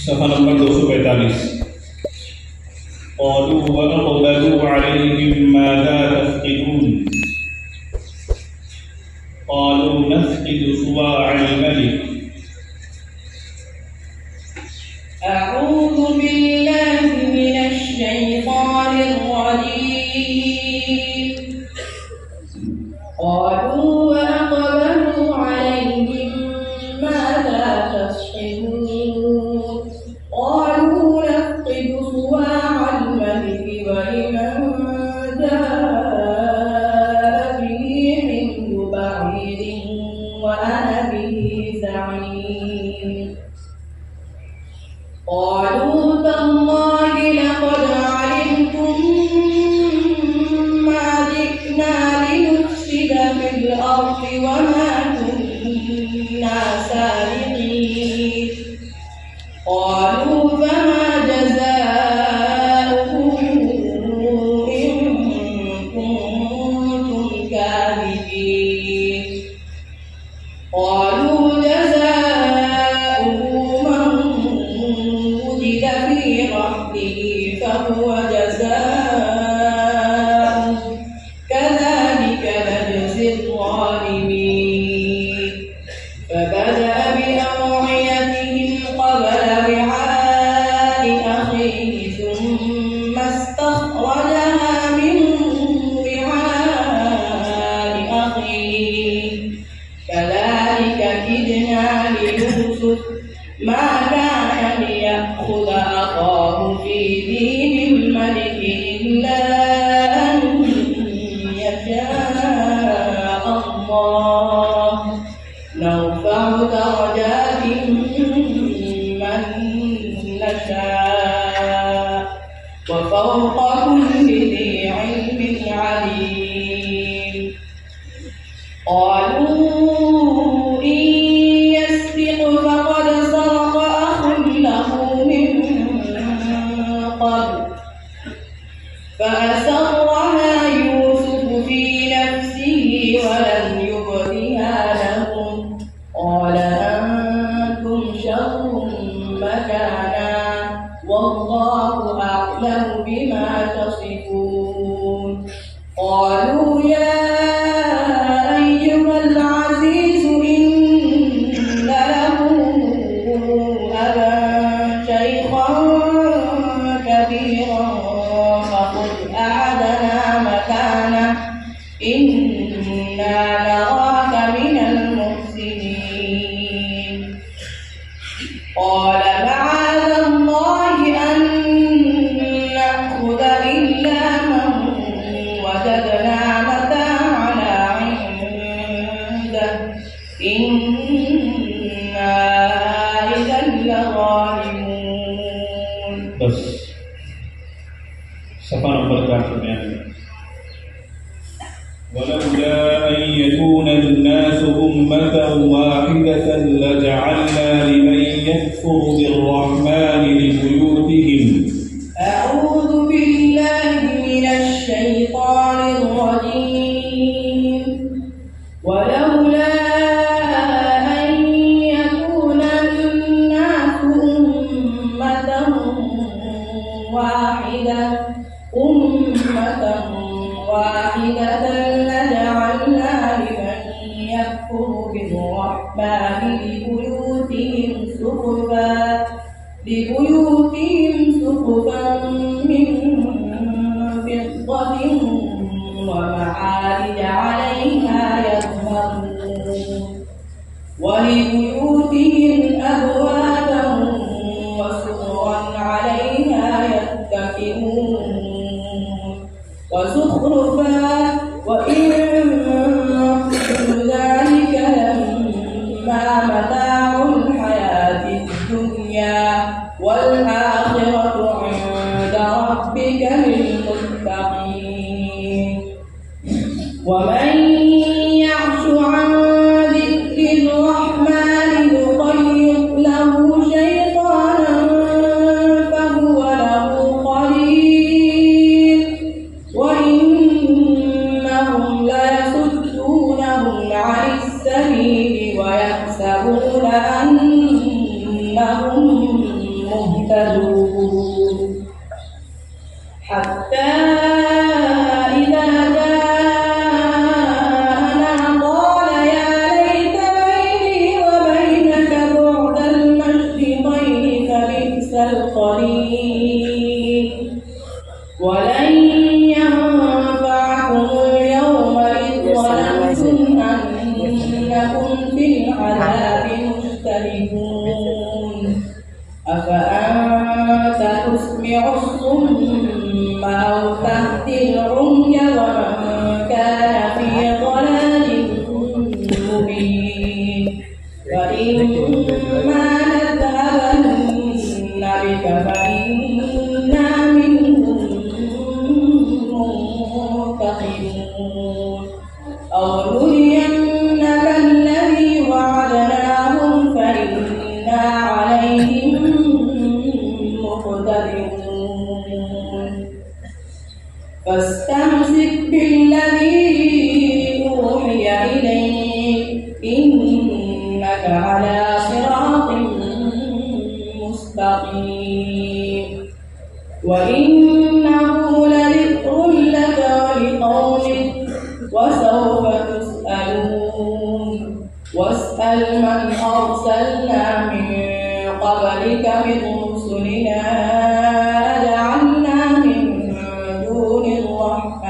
सफ़ा नंबर 245। क़ालू व अक़बलू अलैहिम माज़ा तफ़क़िदून क़ालू नफ़क़िदु सुवाअल मलिक। अऊज़ु बिल्लाहि मिनश शैतानिर रजीम। क़ालू व अक़बलू अलैहिम माज़ा तफ़क़िदून क़ालू नफ़क़िदु सुवाअल मलिक व लिमन जाअ बिही हिम्लु बa'ीरिन व अना बिही ज़ईम। क़ालू तल्लाहि लक़द अलिमतुम मा जि'ना लिनुफ़्सिद फ़िल अर्ज़ि व मा कुन्ना सारिक़ीन। क़ालू फमा जज़ाउहु इन कुन्तुम काज़िबीन। क़ालू जज़ाउहु मन वुजिद फ़ी रहलिही फ़हुव जज़ाउहु कज़ालिक नजज़ि الظالمين। فبدأ بأوعيتهم قبل وعاء أخيه ثم استخرجها من وعاء أخيه كذلك كدنا ليوسف ما كان ليأخذ أخاه في دين الملك إلا أن يشاء الله نرفع درجات من نشاء وفوق كل ذي علم عليم. قالوا إن يسرق فقد سرق أخ له من قبل فأسرها يوسف في نفسه ولم يبدها لهم قال أنتم شر مكانا والله أعلم بما تصفون. قالوا يا أيها العزيز إن له أبا شيخا كبيرا فخذ أحدنا مكانه إنا نراك من المحسنين. قال معاذ الله أن نأخذ إلا من وجدنا متاعنا عنده إنا إذا لظالمون. बस सफ़ा नंबर 492। ولولا أن يكون الناس أمة واحدة لجعلنا لمن يكفر بالرحمن لبيوتهم. أعوذ بالله من الشيطان الرجيم. ولولا أن يكون الناس أمة واحدة لجعلنا لمن يكفر بالرحمن لبيوتهم سقفا من فضة ومعارج عليها يظهرون ولبيوتهم أبوابا وسررا عليها يتكئون وزخرفا وإن كل ذلك لما متاع الحياة الدنيا والآخرة عند مهتدون حتى إذا جاءنا قال يا ليت بيني وبينك بعد المشرقين فبئس القرين ولن ينفعكم اليوم إذ ظلمتم أنكم في العذاب مشتركون أفأنت تسمع الصم أو تهدي العمي ومن كان في ضلال مبين فإما نذهبن بك فإنا منهم منتقمون أو نرينك الذي وعدناهم فإنا عليهم مقتدرون فاستمسك بالذي أوحي إليك إنك على صراط مستقيم وإنه لذكر لك ولقومك وسوف تسألون واسأل من أرسلنا من قبلك من رسلنا أجعلنا من دون الرحمن